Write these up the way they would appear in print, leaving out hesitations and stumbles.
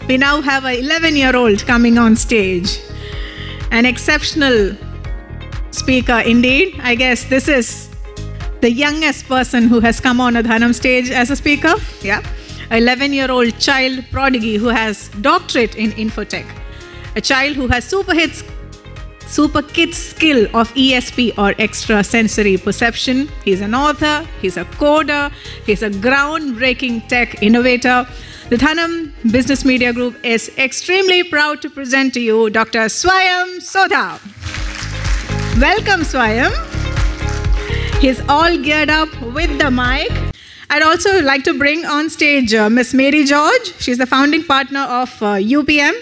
we now have an 11-year-old coming on stage. An exceptional speaker indeed. I guess this is the youngest person who has come on a Dhanam stage as a speaker. Yeah. An 11-year-old child prodigy who has doctorate in infotech. A child who has super kids skill of ESP or extrasensory perception. He's an author, he's a coder, he's a groundbreaking tech innovator. The Dhanam Business Media Group is extremely proud to present to you Dr. Swayam Sodha. Welcome, Swayam. He's all geared up with the mic. I'd also like to bring on stage Miss Mary George. She's the founding partner of UPM,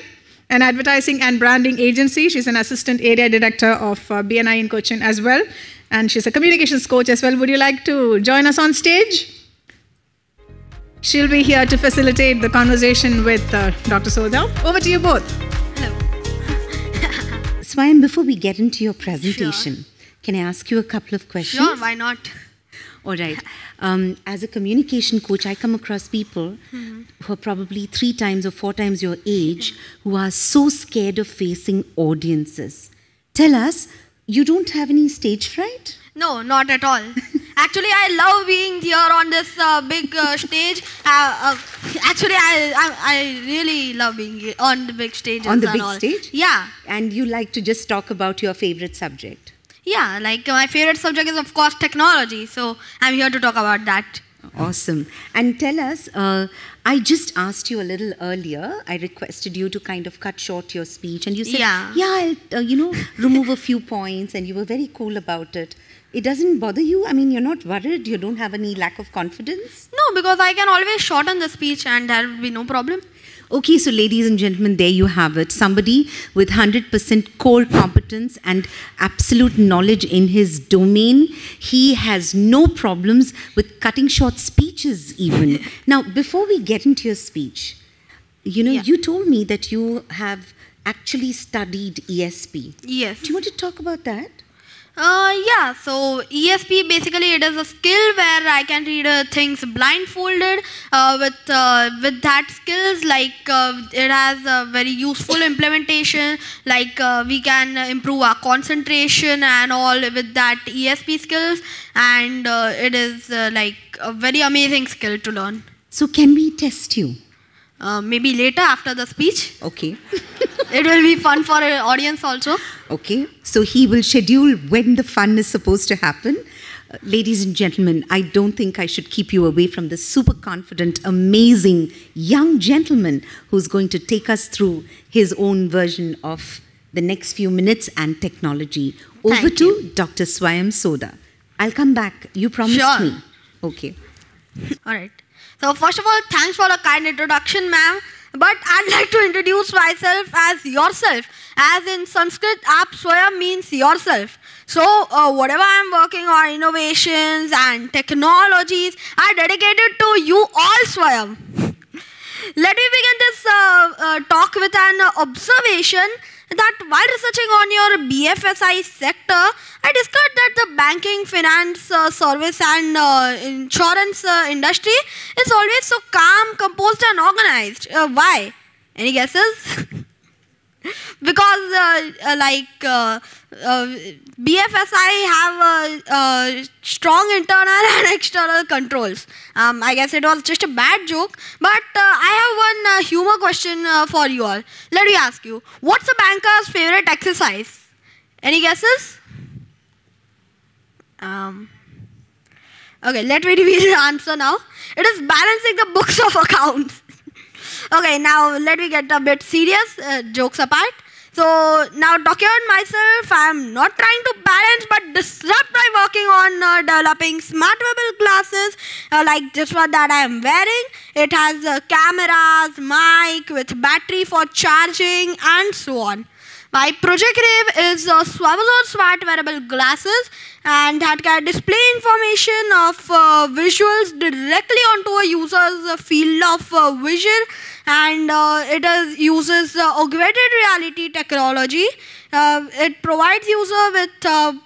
an advertising and branding agency. She's an assistant area director of BNI in Cochin as well. And she's a communications coach as well. Would you like to join us on stage? She'll be here to facilitate the conversation with Dr. Sodha. Over to you both. Hello. Swayam, before we get into your presentation, can I ask you a couple of questions? Sure, why not? All right. As a communication coach, I come across people who are probably 3 times or 4 times your age who are so scared of facing audiences. Tell us, you don't have any stage fright? No, not at all. Actually, I love being here on this big stage. Actually, I really love being here on the big stage. On the big stage? Yeah. And you like to just talk about your favorite subject? Yeah, like my favorite subject is of course technology. So I'm here to talk about that. Awesome. And tell us, I just asked you a little earlier, I requested you to kind of cut short your speech and you said, I'll remove a few points, and you were very cool about it. It doesn't bother you? I mean, you're not worried? You don't have any lack of confidence? No, because I can always shorten the speech and there will be no problem. Okay, so ladies and gentlemen, there you have it. Somebody with 100% core competence and absolute knowledge in his domain. He has no problems with cutting short speeches even. Now, before we get into your speech, you told me that you have actually studied ESP. Yes. Do you want to talk about that? Yeah, so ESP basically it is a skill where I can read things blindfolded. With that skills, like it has a very useful implementation. Like we can improve our concentration and all with that ESP skills, and it is like a very amazing skill to learn. So can we test you? Maybe later after the speech. Okay. It will be fun for an audience also. Okay. So he will schedule when the fun is supposed to happen. Ladies and gentlemen, I don't think I should keep you away from this super confident, amazing young gentleman who's going to take us through his own version of the next few minutes and technology. Over to Dr. Swayam Sodha. I'll come back. You promised me. Okay. All right. So first of all, thanks for the kind introduction, ma'am. But I'd like to introduce myself as yourself. As in Sanskrit, Aap Swayam means yourself. So whatever I'm working on, innovations and technologies, are dedicated to you all, Swayam. Let me begin this talk with an observation that while researching on your BFSI sector, I discovered that the banking, finance, service and insurance industry is always so calm, composed and organized. Why? Any guesses? Because BFSI have strong internal and external controls. I guess it was just a bad joke, but I have one humor question for you all. Let me ask you, what's a banker's favorite exercise? Any guesses? Okay, let me reveal the answer now. It is balancing the books of accounts. Okay, now let me get a bit serious, jokes apart. So now talking about myself, I am not trying to balance but disrupt by working on developing smart wearable glasses like this one that I am wearing. It has cameras, mic with battery for charging and so on. My project name is Swabazon Smart Wearable Glasses, and that can display information of visuals directly onto a user's field of vision, and uses augmented reality technology. It provides user with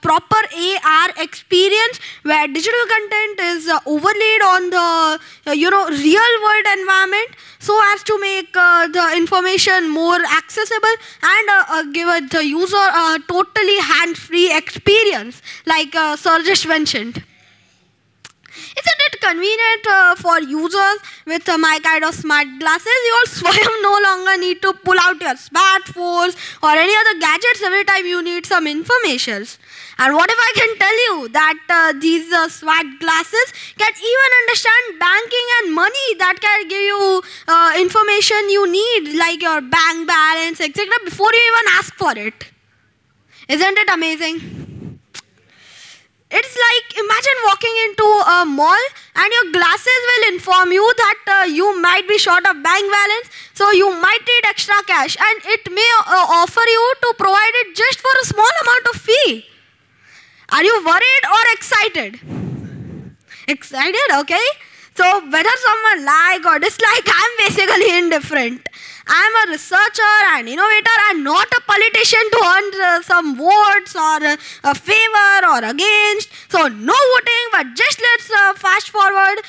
proper AR experience where digital content is overlaid on the real world environment, so as to make the information more accessible and give the user a totally hands-free experience, like Sir just mentioned. Isn't it convenient for users with my kind of smart glasses? You all no longer need to pull out your smartphones or any other gadgets every time you need some information. And what if I can tell you that these smart glasses can even understand banking and money, that can give you information you need, like your bank balance, etc., before you even ask for it. Isn't it amazing? It's like, imagine walking into a mall and your glasses will inform you that you might be short of bank balance, so you might need extra cash, and it may offer you to provide it just for a small amount of fee. Are you worried or excited? Excited, okay? So whether someone like or dislike, I'm basically indifferent. I'm a researcher and innovator and not a politician to earn some votes or a favor or against. So no voting, but just let's fast forward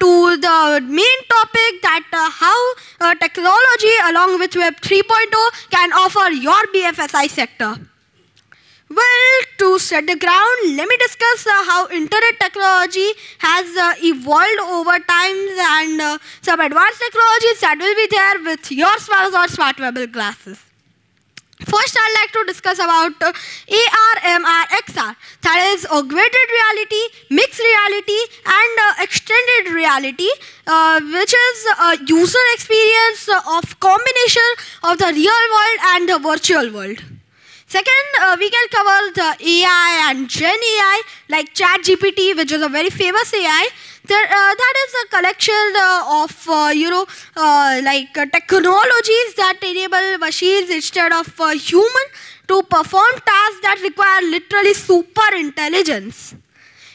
to the main topic, that how technology along with Web 3.0 can offer your BFSI sector. Well, to set the ground, let me discuss how internet technology has evolved over time and some advanced technologies that will be there with your smart or smart wearable glasses. First, I'd like to discuss about AR, MR, XR, that is augmented reality, mixed reality, and extended reality, which is a user experience of combination of the real world and the virtual world. Second, we can cover the AI and Gen AI, like ChatGPT, which is a very famous AI. That is a collection of technologies that enable machines instead of human to perform tasks that require literally super intelligence.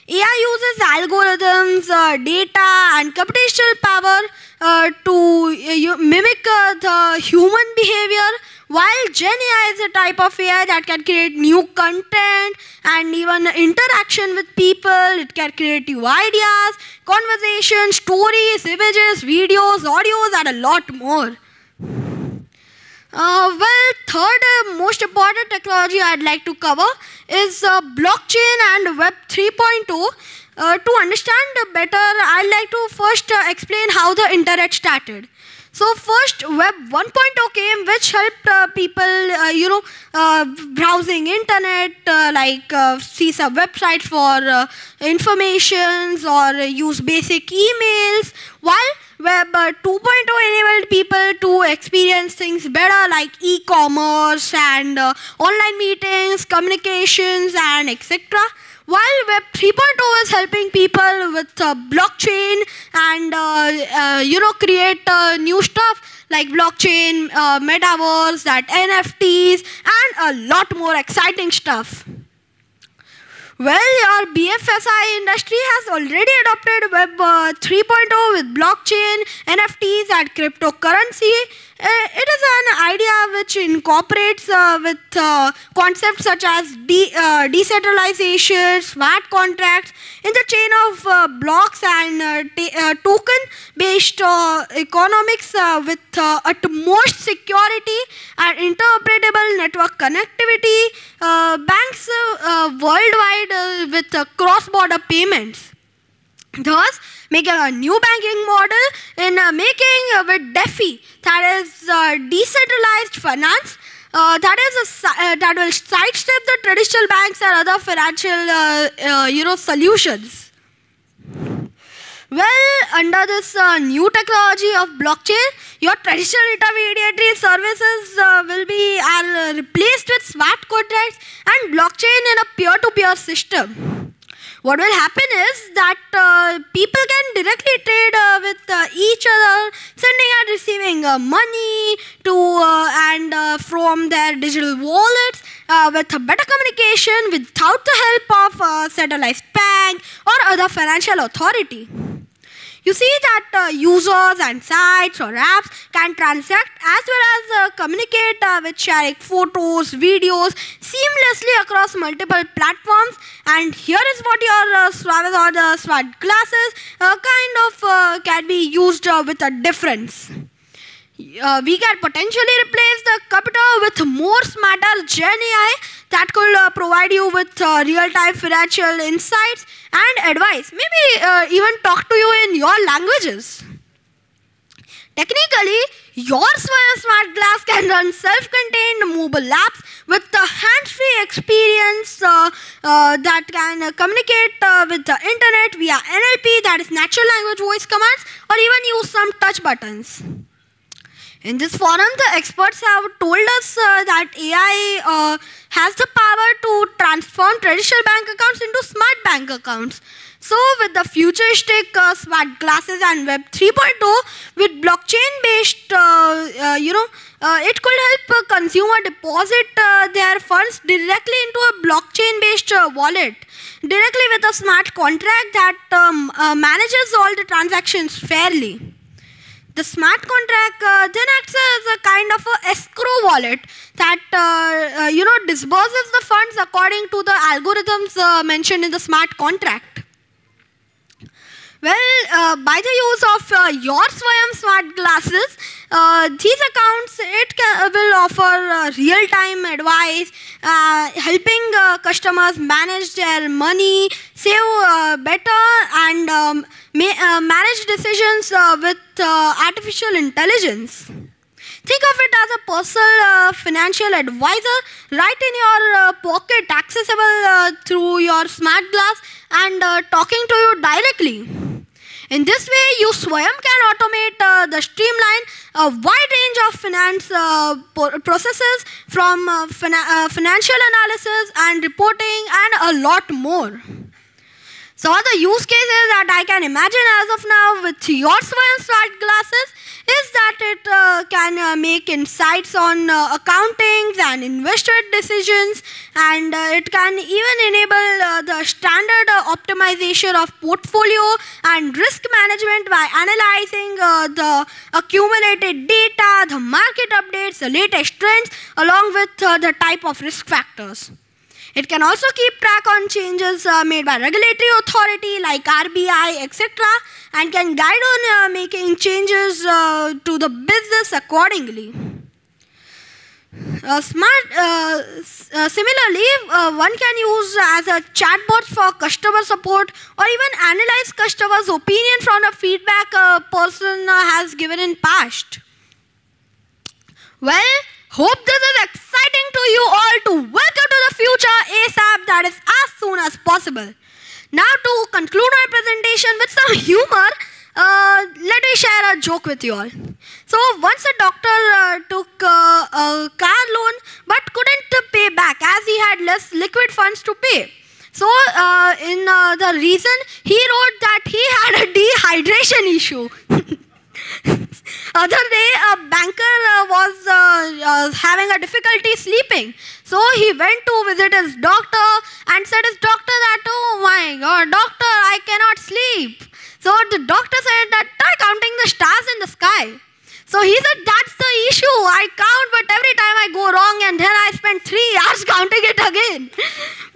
AI uses algorithms, data, and computational power to mimic the human behavior, while Gen AI is a type of AI that can create new content and even interaction with people. It can create new ideas, conversations, stories, images, videos, audios, and a lot more. Third most important technology I'd like to cover is blockchain and Web 3.0. To understand better, I'd like to first explain how the internet started. So first, Web 1.0 came, which helped people, browsing internet, see some websites for informations or use basic emails, while Web 2.0 enabled people to experience things better, like e-commerce and online meetings, communications, and etc. While Web 3.0 is helping people with blockchain and create new stuff like blockchain, metaverse, that NFTs, and a lot more exciting stuff. Well, your BFSI industry has already adopted Web 3.0 with blockchain, NFTs, and cryptocurrency. It is an idea which incorporates with concepts such as decentralization, smart contracts in the chain of blocks and token-based economics with utmost security and interoperable network connectivity, banks worldwide with cross-border payments. Thus, making a new banking model in making with DeFi, that is decentralized finance, that will sidestep the traditional banks and other financial solutions. Well, under this new technology of blockchain, your traditional intermediary services are replaced with smart contracts and blockchain in a peer-to-peer system. What will happen is that people can directly trade with each other, sending and receiving money to and from their digital wallets with better communication without the help of a centralized bank or other financial authority. You see that users and sites or apps can transact as well as communicate with sharing photos, videos seamlessly across multiple platforms. And here is what your Suave or the smart glasses can be used with a difference. We can potentially replace the computer with more smarter Gen AI that could provide you with real-time financial insights and advice, maybe even talk to you in your languages. Technically, your smart glass can run self-contained mobile apps with the hands-free experience that can communicate with the internet via NLP, that is natural language voice commands, or even use some touch buttons. In this forum, the experts have told us that AI has the power to transform traditional bank accounts into smart bank accounts. So with the futuristic smart glasses and Web 3.0, with blockchain-based, it could help a consumer deposit their funds directly into a blockchain-based wallet, directly with a smart contract that manages all the transactions fairly. The smart contract then acts as a kind of a escrow wallet that disburses the funds according to the algorithms mentioned in the smart contract. Well, by the use of your Swayam smart glasses, these accounts will offer real-time advice, helping customers manage their money, save better, and manage decisions with artificial intelligence. Think of it as a personal financial advisor right in your pocket, accessible through your smart glass and talking to you directly. In this way, you Swayam can automate the streamline a wide range of finance processes from financial analysis and reporting and a lot more. So the use cases that I can imagine as of now with your Swayam smart glasses is that it can make insights on accounting and investment decisions, and it can even enable the standard optimization of portfolio and risk management by analyzing the accumulated data, the market updates, the latest trends, along with the type of risk factors. It can also keep track on changes made by regulatory authority like RBI, etc., and can guide on making changes to the business accordingly. Similarly, one can use as a chatbot for customer support or even analyze customers' opinion from the feedback a person has given in past. Well, hope this is exciting to you all to welcome to the future ASAP, that is as soon as possible. Now to conclude my presentation with some humor, let me share a joke with you all. So once a doctor took a car loan but couldn't pay back as he had less liquid funds to pay. So in the reason, he wrote that he had a dehydration issue. Other day, a banker was having a difficulty sleeping. So he went to visit his doctor and said his doctor that, "Oh my God, doctor, I cannot sleep." So the doctor said that, "Try counting the stars in the sky." So he said, "That's the issue. I count, but every time I go wrong and then I spend 3 hours counting it again."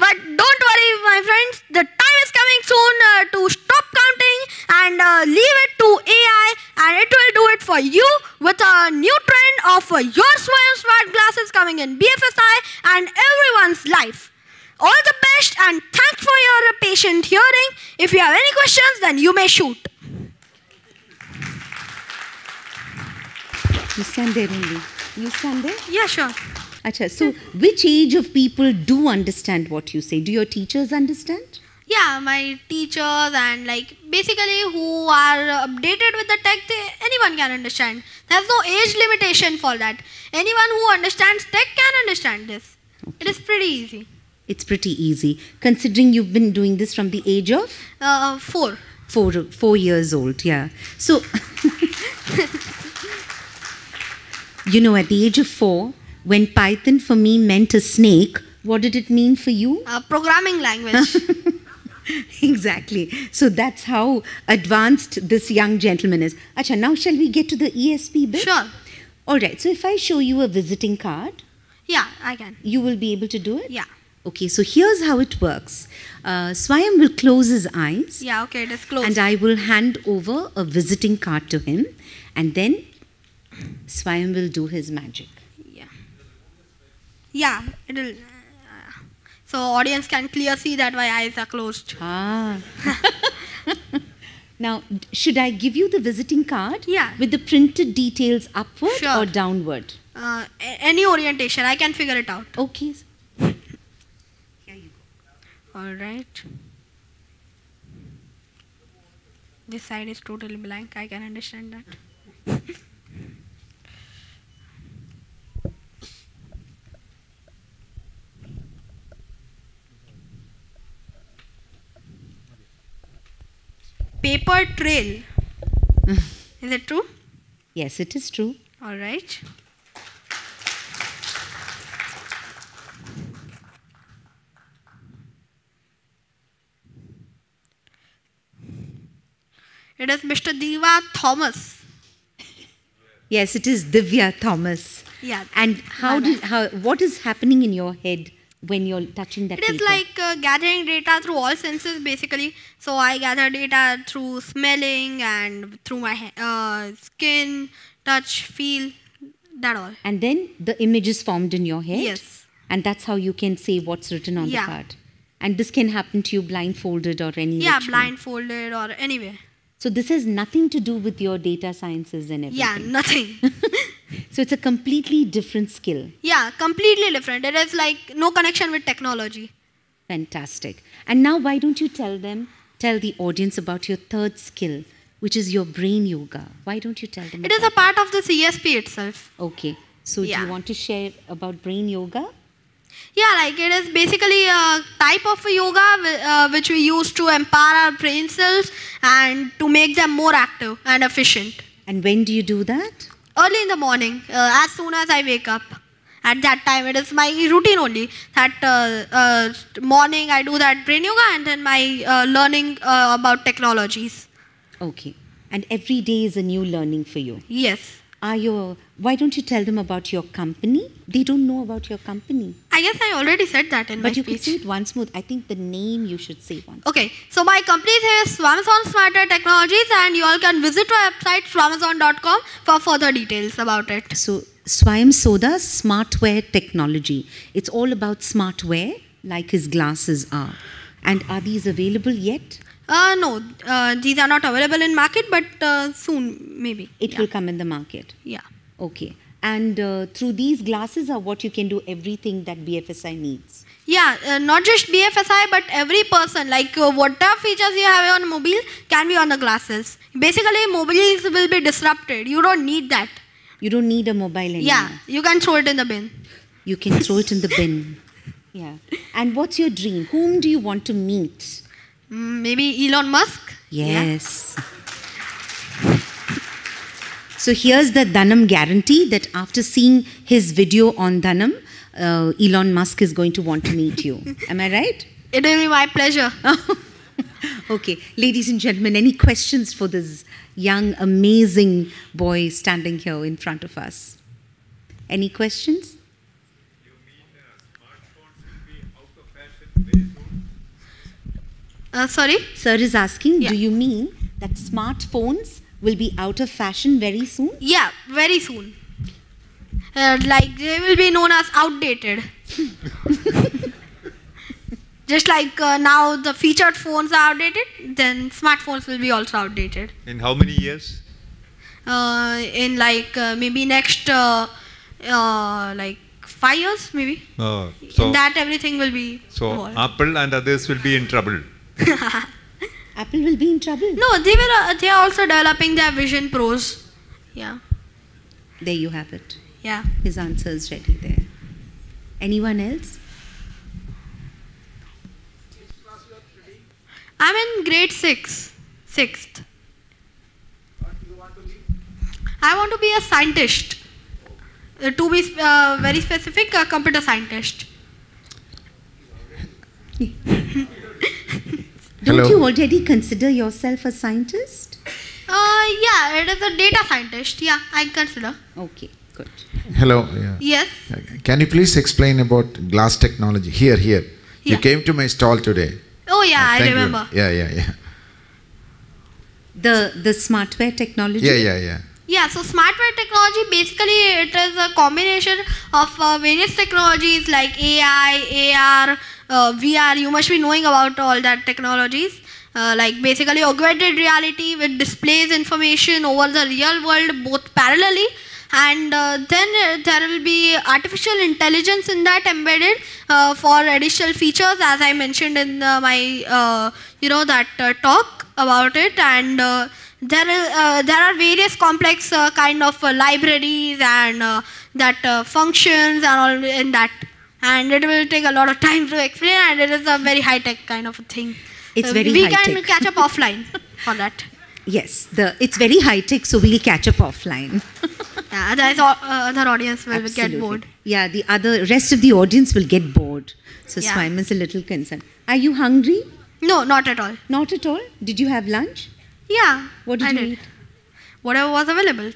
But don't worry, my friends. The time is coming soon to stop counting and leave it to AI, and it will do it for you with a new trend of your Swayam smart glasses coming in BFSI and everyone's life. All the best, and thanks for your patient hearing. If you have any questions, then you may shoot. You stand there only. You stand there? Yeah, sure. Achha, so which age of people do understand what you say? Do your teachers understand? Yeah, my teachers and basically who are updated with the tech, anyone can understand. There's no age limitation for that. Anyone who understands tech can understand this. Okay. It is pretty easy. It's pretty easy, considering you've been doing this from the age of? 4. 4 years old, yeah. So, you know, at the age of 4, when Python for me meant a snake, what did it mean for you? Programming language. Exactly. So that's how advanced this young gentleman is. Acha, now shall we get to the ESP bit? Sure. All right. So if I show you a visiting card, Yeah, I can. you will be able to do it? Yeah. Okay, so here's how it works. Swayam will close his eyes. Yeah, okay, it is closed. And I will hand over a visiting card to him. And then Swayam will do his magic. Yeah. Yeah, it will. So audience can clearly see that my eyes are closed. Ah. Now, should I give you the visiting card? Yeah. With the printed details upward Sure. or downward? Any orientation, I can figure it out. Okay. Here you go. All right. This side is totally blank. I can understand that. Paper trail. Is it true? Yes, it is true. All right. It is Mr. Diva Thomas. Yes, it is Divya Thomas. Yeah. And what is happening in your head when you're touching that It is paper? like gathering data through all senses basically. So I gather data through smelling and through my skin, touch, feel, that all. And then the image is formed in your head? Yes. And that's how you can say what's written on the Yeah. card. And this can happen to you blindfolded or any Yeah, which way. blindfolded or anywhere. So this has nothing to do with your data sciences and everything. Yeah, nothing. So it's a completely different skill. Yeah, completely different. It is like no connection with technology. Fantastic. And now why don't you tell the audience about your third skill, which is your brain yoga. Why don't you tell them It is a about part of the CSP itself. Okay. So do Yeah. you want to share about brain yoga? Yeah, like it is basically a type of a yoga which we use to empower our brain cells and to make them more active and efficient. And when do you do that? Early in the morning, as soon as I wake up. At that time, it is my routine only. That morning I do that brain yoga and then my learning about technologies. Okay. And every day is a new learning for you. Yes. Why don't you tell them about your company? They don't know about your company. I guess I already said that in my But you could speech. say it once more. I think the name you should say once. Okay, so my company is Swamazon Smarter Technologies and you all can visit our website swamazon.com for further details about it. So Swayam Soda Smartwear Technology. It's all about smartwear, like his glasses are. And are these available yet? No, these are not available in market, but soon maybe. It will come in the market. Yeah. Okay. And through these glasses are what you can do everything that BFSI needs. Yeah, not just BFSI, but every person, like whatever features you have on mobile can be on the glasses. Basically, mobiles will be disrupted. You don't need that. You don't need a mobile anymore. Yeah, you can throw it in the bin. You can throw it in the bin. Yeah. And what's your dream? Whom do you want to meet? Maybe Elon Musk? Yes. So here's the Dhanam guarantee that after seeing his video on Dhanam, Elon Musk is going to want to meet you. Am I right? It will be my pleasure. Okay. Ladies and gentlemen, any questions for this young, amazing boy standing here in front of us? Any questions? You mean smartphones will be out of fashion very soon? Sorry? Sir is asking, Yeah. do you mean that smartphones will be out of fashion very soon? Yeah, very soon. Like they will be known as outdated. Just like now the featured phones are outdated, then smartphones will be also outdated. In how many years? In like maybe next like 5 years maybe. In that everything will be evolved. Apple and others will be in trouble. Apple will be in trouble. No, they will. They are also developing their Vision Pros. Yeah, There you have it. yeah. His answer is ready there. Anyone else? I'm in grade 6th. I want to be a scientist. To be very specific, a computer scientist. Don't Hello. you already consider yourself a scientist? Yeah, it is a data scientist. Yeah, I consider. Okay, good. Hello. Yeah. Yes. Can you please explain about glass technology? Here. You Yeah. came to my stall today. Oh yeah, I Thank you. remember. Yeah. The smartware technology? Yeah. Yeah, so smartware technology, basically it is a combination of various technologies like AI, AR, VR. You must be knowing about all that technologies. Like basically augmented reality, which displays information over the real world both parallelly, and then there will be artificial intelligence in that embedded for additional features, as I mentioned in my talk about it. And there are various complex kind of libraries and that functions and all in that, and it will take a lot of time to explain, and it is a very high tech kind of a thing. It's very we high-tech. can catch up offline for that. Yes, it's very high tech, so we'll catch up offline. Yeah, otherwise other audience will get Absolutely. bored. Yeah, the rest of the audience will get bored. So Yeah. Swayam is a little concerned. Are you hungry? No, not at all. Not at all. Did you have lunch? Yeah. What did I you did. eat? Whatever was available.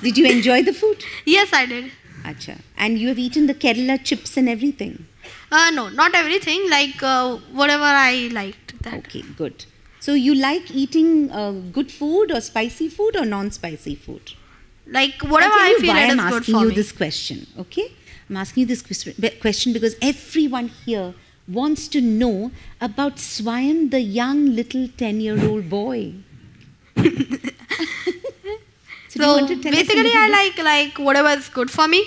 Did you enjoy the food? Yes, I did. Acha. And you have eaten the Kerala chips and everything. No, not everything. Like whatever I liked. That. Okay, good. So you like eating good food or spicy food or non-spicy food? Like whatever I'll tell I you feel why it I'm is good asking for you me. this question, okay? I'm asking you this question because everyone here wants to know about Swayam, the young little 10-year-old boy. So, do you So want to tell us a basically, little I bit? like whatever is good for me.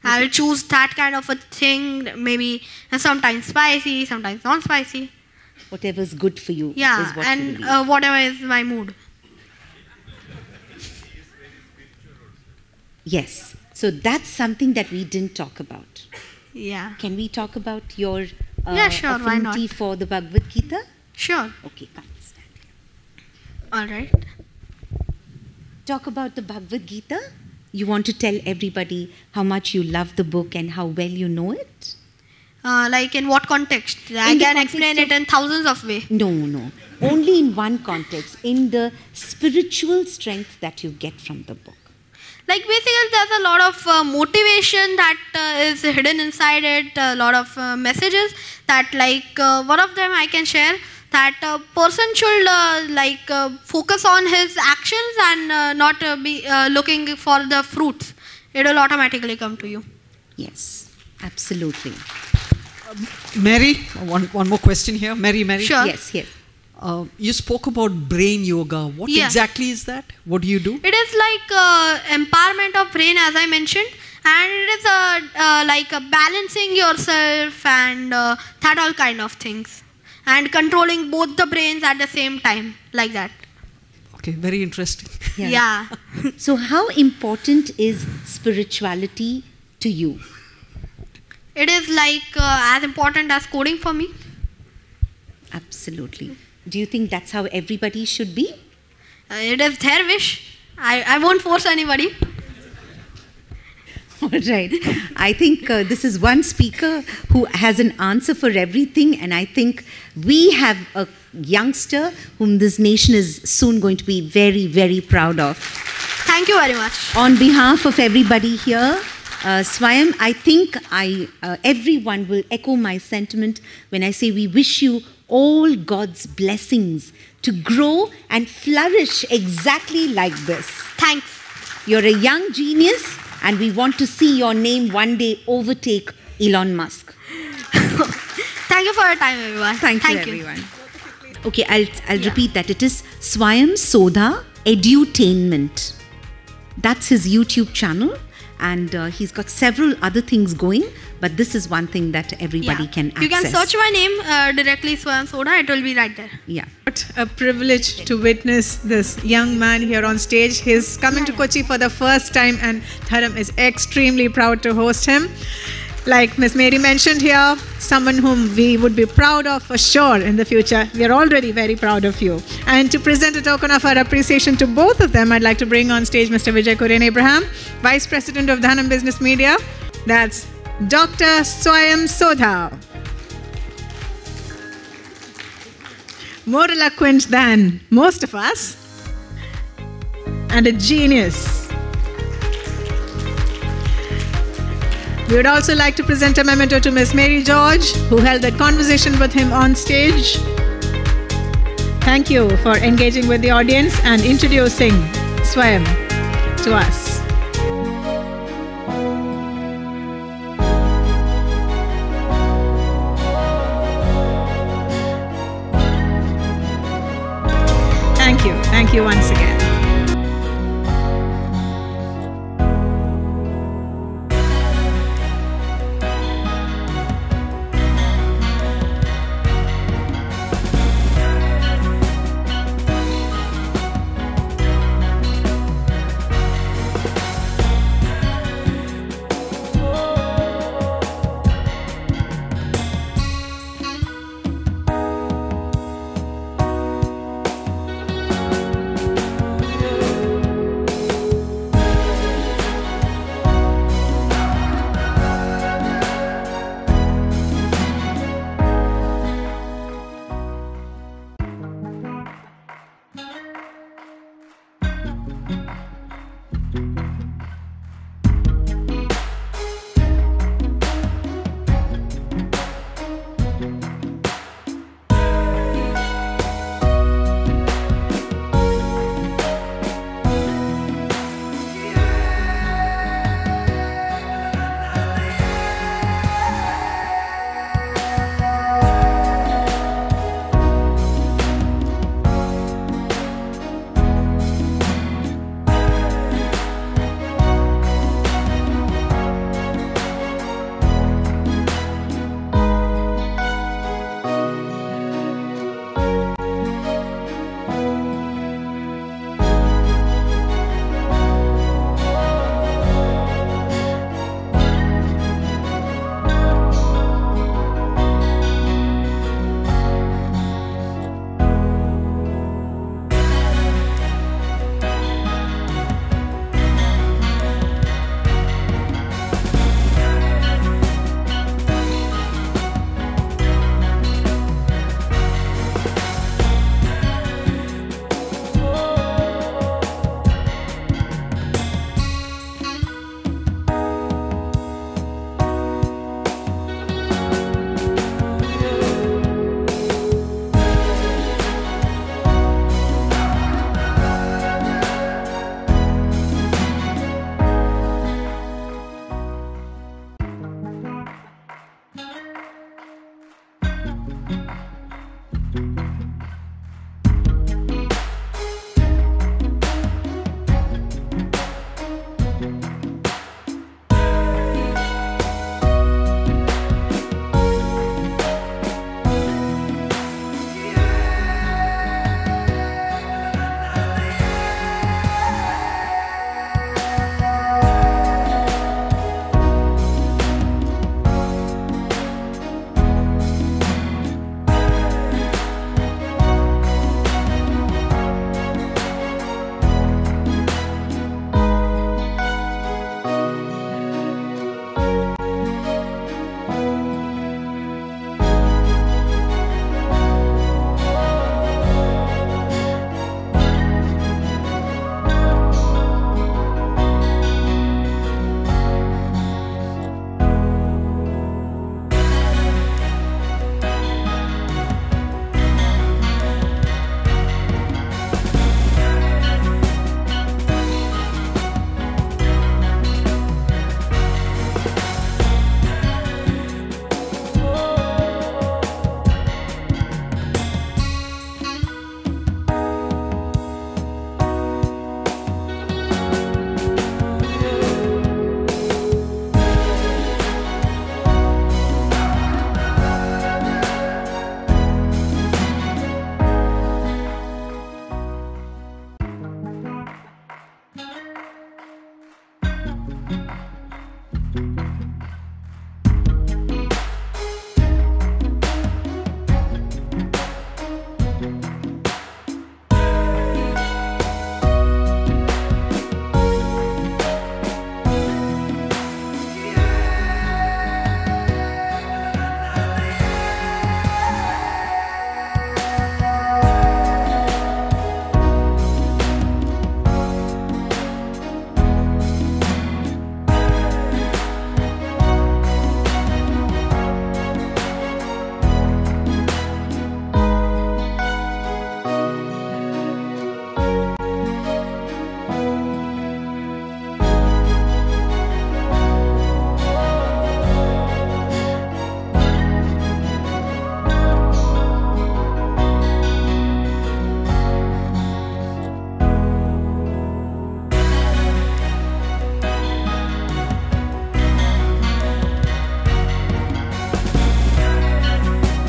I'll choose that kind of a thing. Maybe sometimes spicy, sometimes non-spicy. Whatever's good for you Yeah, is what and you will eat. whatever is my mood. Yes. So that's something that we didn't talk about. Yeah, Can we talk about your Yeah, sure, why not? affinity for the Bhagavad Gita? sure. Okay, come stand here. All right. Talk about the Bhagavad Gita. You want to tell everybody how much you love the book and how well you know it? Like in what context? I In the can context explain it in thousands of ways. No. Only in one context, in the spiritual strength that you get from the book. Like basically, there's a lot of motivation that is hidden inside it. A lot of messages that, like, one of them I can share. That a person should focus on his actions and not be looking for the fruits. It will automatically come to you. Yes, absolutely. Mary, one more question here. Mary. Sure. Yes. You spoke about brain yoga. What Yeah. exactly is that? What do you do? It is like empowerment of brain, as I mentioned, and it is like balancing yourself and that all kind of things, and controlling both the brains at the same time, like that. Okay, very interesting. Yeah. So how important is spirituality to you? It is like as important as coding for me. Absolutely. Do you think that's how everybody should be? It is their wish. I won't force anybody. All right. I think this is one speaker who has an answer for everything, and I think we have a youngster whom this nation is soon going to be very, very proud of. Thank you very much. On behalf of everybody here, Swayam, I think everyone will echo my sentiment when I say we wish you all God's blessings to grow and flourish exactly like this. Thanks. You're a young genius, and we want to see your name one day overtake Elon Musk. Thank you for your time, everyone. Thank you, everyone. Okay, I'll repeat that. It is Swayam Sodha Edutainment. That's his YouTube channel, and he's got several other things going, but this is one thing that everybody can access. You can search my name directly, Swayam Sodha. It will be right there. Yeah. What a privilege to witness this young man here on stage. He's coming to Kochi for the first time, and Dharam is extremely proud to host him. Like Miss Mary mentioned here, someone whom we would be proud of for sure in the future. We are already very proud of you. And to present a token of our appreciation to both of them, I'd like to bring on stage Mr. Vijay Kurian Abraham, Vice President of Dhanam Business Media. That's Dr. Swayam Sodha. more eloquent than most of us, and a genius. We would also like to present a memento to Miss Mary George, who held that conversation with him on stage. Thank you for engaging with the audience and introducing Swayam to us. Thank you once again.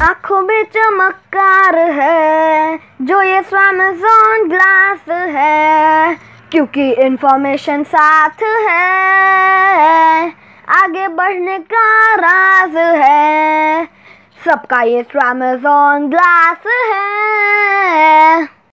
आँखों में चमत्कार है जो ये स्वामेज़ॉन glass है, क्योंकि information साथ है, आगे बढ़ने का राज है, सबका ये स्वामेज़ॉन ग्लास है।